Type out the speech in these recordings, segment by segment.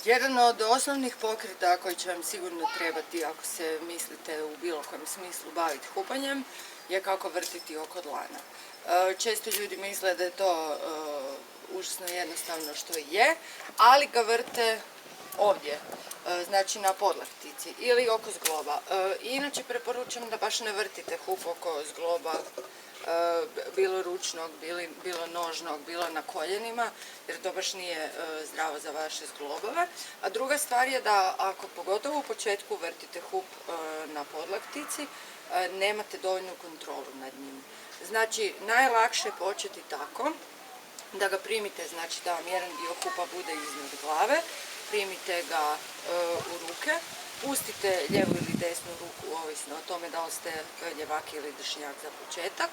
Jedan od osnovnih pokreta koji će vam sigurno trebati ako se mislite u bilo kojem smislu baviti hupanjem je kako vrtiti oko dlana. Često ljudi misle da je to užasno jednostavno, što je, ali ga vrte ovdje, znači na podlaktici ili oko zgloba. Inače preporučam da baš ne vrtite hup oko zgloba, bilo ručnog, bilo nožnog, bilo na koljenima, jer to baš nije zdravo za vaše zglobove. A druga stvar je da ako pogotovo u početku vrtite hup na podlaktici, nemate dovoljnu kontrolu nad njim. Znači, najlakše je početi tako da ga primite, znači da vam jedan dio hupa bude iznad glave, primite ga u ruke, pustite lijevu ili desnu ruku, ovisno o tome da li ste ljevak ili dešnjak za početak,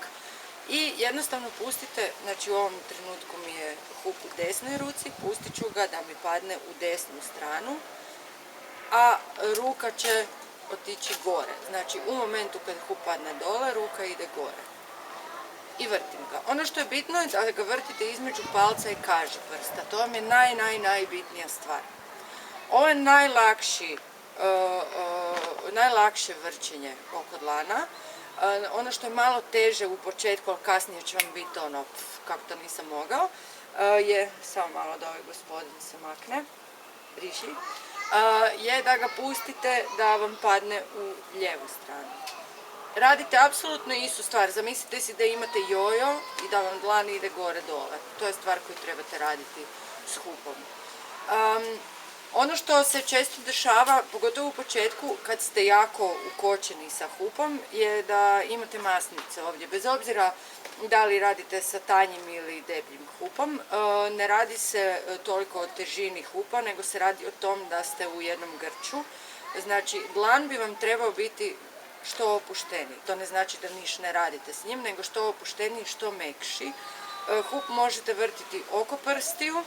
i jednostavno pustite, znači u ovom trenutku mi je hup u desnoj ruci, pustit ću ga da mi padne u desnu stranu, a ruka će otići gore. Znači u momentu kad hup padne dole, ruka ide gore. I vrtim ga. Ono što je bitno je da ga vrtite između palca i kažiprsta. To vam je najbitnija stvar. Ovo je najlakše vrćenje oko dlana. Ono što je malo teže u početku, ali kasnije će vam biti ono, kako to nisam mogao, je, samo malo da ovaj gospodin se makne, Riši, je da ga pustite da vam padne u lijevu stranu. Radite apsolutno istu stvar. Zamislite si da imate jojo i da vam dlan ide gore-dole. To je stvar koju trebate raditi s hupom. Ono što se često dešava, pogotovo u početku, kad ste jako ukočeni sa hupom, je da imate masnice ovdje. Bez obzira da li radite sa tanjim ili debljim hupom, ne radi se toliko o težini hupa, nego se radi o tom da ste u jednom grču. Znači, dlan bi vam trebao biti što opušteniji. To ne znači da niš ne radite s njim, nego što opušteniji, što mekši. Hup možete vrtiti oko prstiju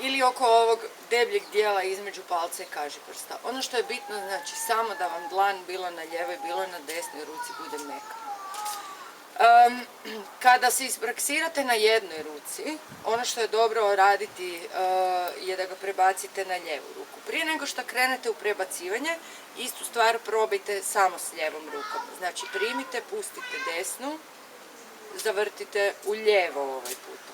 ili oko ovog debljeg dijela između palca i kažiprsta. Ono što je bitno, znači samo da vam dlan bilo na lijevoj, bilo na desnoj ruci bude meka. Kada se ispraksirate na jednoj ruci, ono što je dobro raditi je da ga prebacite na lijevu ruku. Prije nego što krenete u prebacivanje, istu stvar probajte samo s lijevom rukom. Znači primite, pustite desnu, zavrtite u lijevo ovaj puta.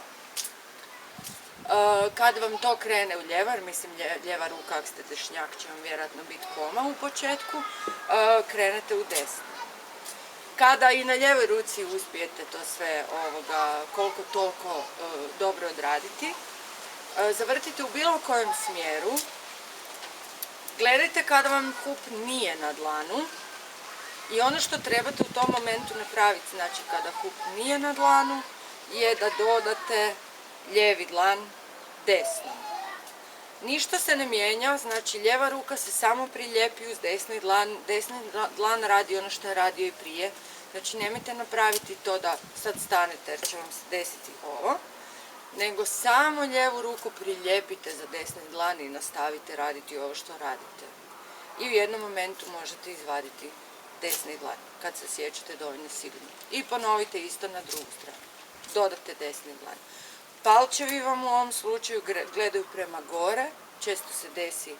Kad vam to krene u lijevo, jer mislim lijeva ruka, ako ste dešnjak, će vam vjerojatno biti koma u početku, krenete u desnu. Kada i na lijevoj ruci uspijete to sve koliko toliko dobro odraditi, zavrtite u bilo kojem smjeru, gledajte kada vam hup nije na dlanu i ono što trebate u tom momentu napraviti, znači kada hup nije na dlanu, je da dodate lijevi dlan desnom. Ništa se ne mijenja, znači lijeva ruka se samo prilijepi uz desni dlan radi ono što je radio i prije. Znači nemojte napraviti to da sad stanete jer će vam se desiti ovo, nego samo lijevu ruku prilijepite za desni dlan i nastavite raditi ovo što radite. I u jednom momentu možete izvaditi desni dlan, kad se sjećate dovoljno sigurno. I ponovite isto na drugu stranu. Dodate desni dlan. Palčevi vam u ovom slučaju gledaju prema gore, često se desi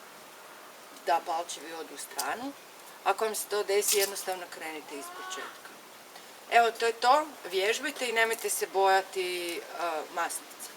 da palčevi odu u stranu. Ako vam se to desi, jednostavno krenite iz početka. Evo, to je to, vježbajte i nemojte se bojati masnica.